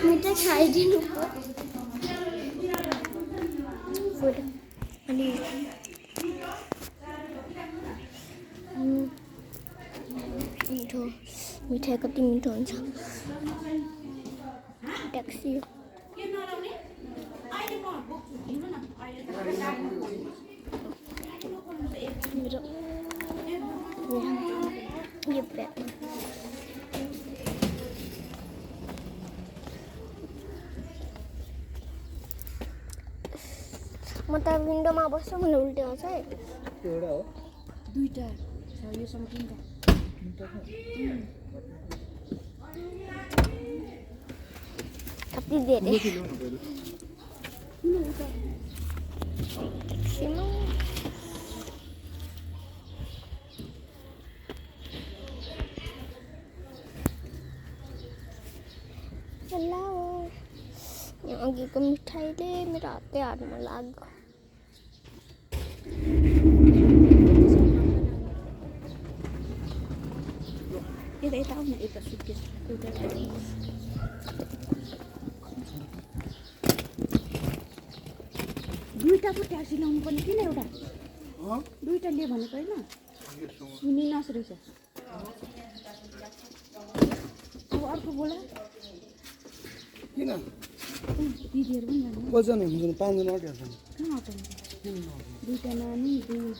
मिठाई खाइदिनु अनि मिठो मिठाई कति मिठो हुन्छ ट्याक्सी मेरो यो ब्याग म त विन्डोमा बस्छु भने उल्टे आउँछ है एउटा हो दुईटा छ योसँग तिनटा कति धेरै ट्याक्सीमा यहाँ अघिको मिठाईले मेरो हातमा लाग्यो यता आउन यता सुटकेस एउटा दुईटा पो ट्याक्सी ल्याउनु पर्ने किन एउटा दुईटा लिए भनेको होइन सुनिनस् रहेछ अब अर्को बोला किन दिदीहरू पनि जानु कतिजना हुन्छ 5 जना अटिहाल्छ नि कहाँ आउँछ दुईटा नानी दुईजना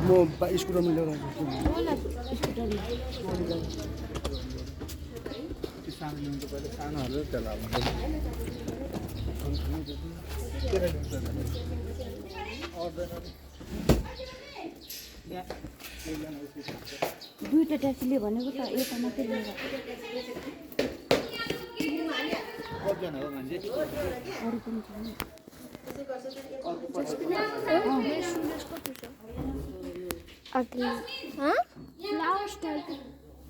म स्कुटरमा लिएर आउँछु स्कुटरमा सानो ल्याउनु त पहिले सानो हालेर त्यसलाई दुईटा ट्याक्सीले भनेको त एउटा मात्रै लिएर कतिजना हो मान्छे अरू पनि छ नि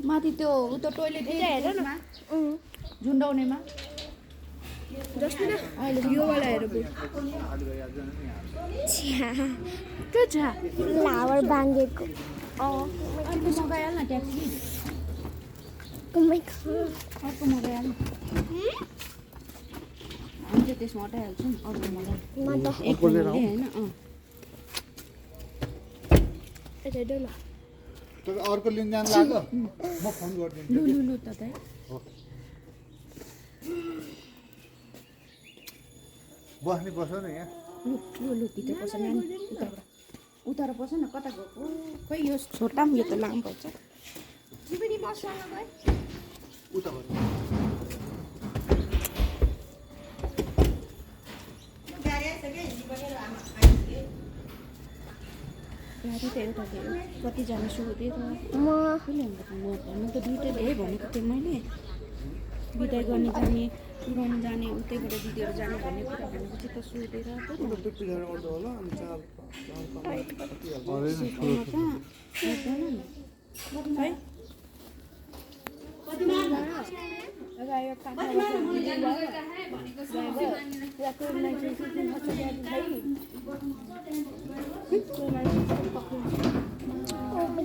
माथि त्यो उता टोइलेट हेर न झुन्डाउनेमा अहिले योवाला हेर के छ फ्लावर बाँधेको अर्को मगाइहाल न ट्याक्सी अर्को मगाइहाल न हामी चाहिँ त्यसमा अटाइहाल्छौँ अर्को मगाइ होइन अर्को लिन जानु लाग्यो म फोन गरिदिन्छु लु त दाइ बस्ने बस न यहाँ लु भित्र पस नानी उतार पस न कता गएको खोइ यो छोटा यो त लामो पर्छ उता गाडी त एउटा थियो कतिजना सोधेँ म भन्नु त दुइटै धेरै भनेको थिएँ मैले बिदाई गर्ने जाने पुऱ्याउनु जाने उतैबाट दिदीहरू जाने भन्ने कुरा भनेपछि त सोधेर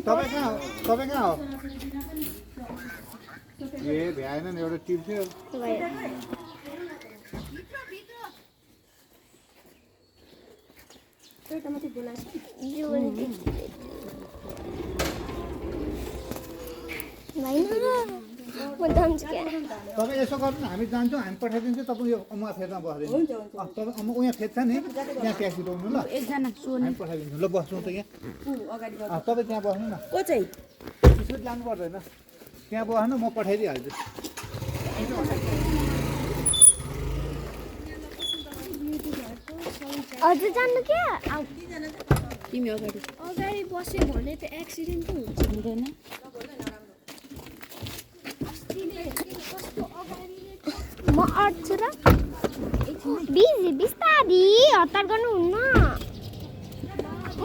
तपाईँ कहाँ हो ए भ्याएन नि एउटा टिप थियो तपाईँ यसो गर्नु न हामी जान्छौँ हामी पठाइदिन्छौँ तपाईँ यो उहाँ फेर्न बस्दैन तपाईँ उहाँ फेर्छ नि त्यहाँ ट्याक्सी पाउनु ल एकजना हामी पठाइदिन्छौँ ल बस्नु त यहाँ तपाईँ त्यहाँ बस्नु न को चाहिँ सुट लानु पर्दैन त्यहाँ बस्नु म पठाइदिइहाल्छु हजुर जानु क्या तिमी अगाडि बस्यो भने त एक्सिडेन्ट पो हुन्छ हुँदैन म अट्छु र बिस्तारी हतार गर्नुहुन्न म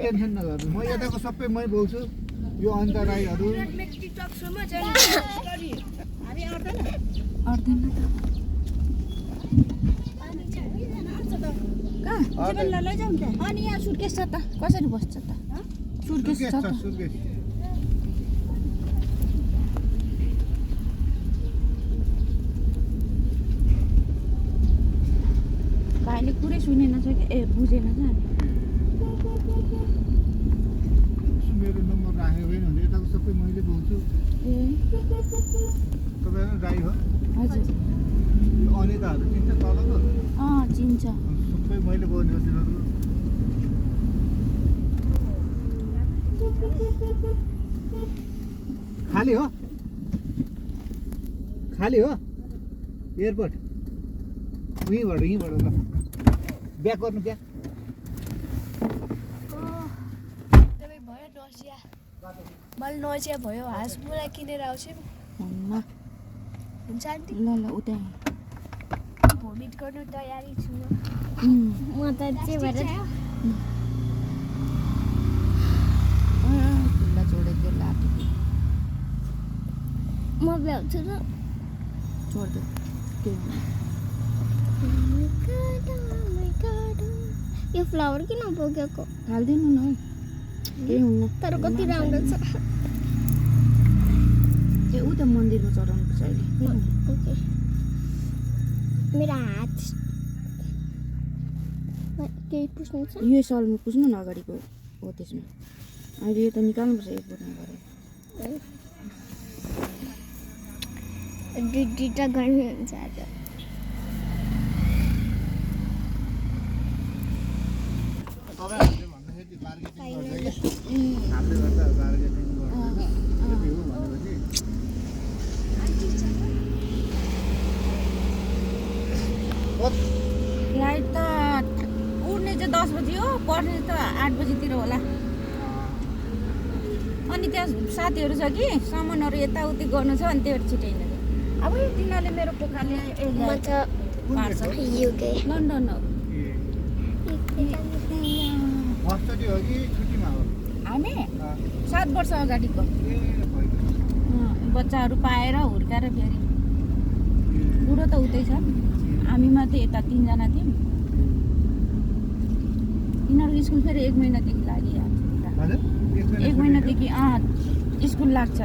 टेन्सन नगर्नु म यताको सबै मै बोल्छु यो अन्त राईहरू अट्दैन त कहाँ लैजाउँ त अनि यहाँ सुटकेस छ त कसरी बस्छ त सुटकेस छ त सुर्केस भाइले कुरै सुनेन छ कि बुझेन छ मेरो नम्बर राखेको होइन भने यताको सबै मैले बोल्छु ए तपाईँहरू राई हो हजुर यो अनिताहरू चिन्छ तलको चिन्छ सबै मैले बोल्ने हो तिनीहरू खाली हो एयरपोर्ट यहीँबाट ल ब्याक गर्नु क्या मलाई नजिया भयो हाँसमुला किनेर आउँछु हुन्छ आन्टी ल उतै भोमिट गर्नु तयारी छु म त चाहिँ भएर खुल्ला छोडेको लाटो म भ्याउँछु र छोड्दै केही यो फ्लावर किन बोकेको हाल्दिनु न हौ केही हुन्न तर कति राम्रो छ ए ऊ त मन्दिरमा चढाउनु पर्छ अहिले ओके मेरो हात केही पुस्नु छ यो सलमा पुज्नु न अगाडिको हो त्यसमा अहिले यो त निकाल्नुपर्छ एक बोटमा गरेर दुईटा गर्नु हुन्छ आज तपाईँहरूले भन्दाखेरि बार्गेनिङ गर्छ कि हामीले गर्दा बार्गेनिङ गर्दैन यति हो भनेपछि फ्लाइट त उड्ने चाहिँ 10 बजी हो पढ्ने त 8 बजीतिर होला अनि त्यहाँ साथीहरू छ कि सामानहरू यताउति गर्नु छ अनि त्योहरू छिटै हिँडेर अब तिनीहरूले मेरो पोखरले म त युके लन्डन हो फर्स्टचोटि हो कि छुट्टीमा हो हामी 7 वर्ष अगाडिको बच्चाहरू पाएर हुर्काएर फेरि बुढो त उतै छ हामी मात्रै यता 3 जना थियौँ यिनीहरूको स्कुल फेरि 1 महिनादेखि लागि हजुर 1 महिनादेखि स्कुल लाग्छ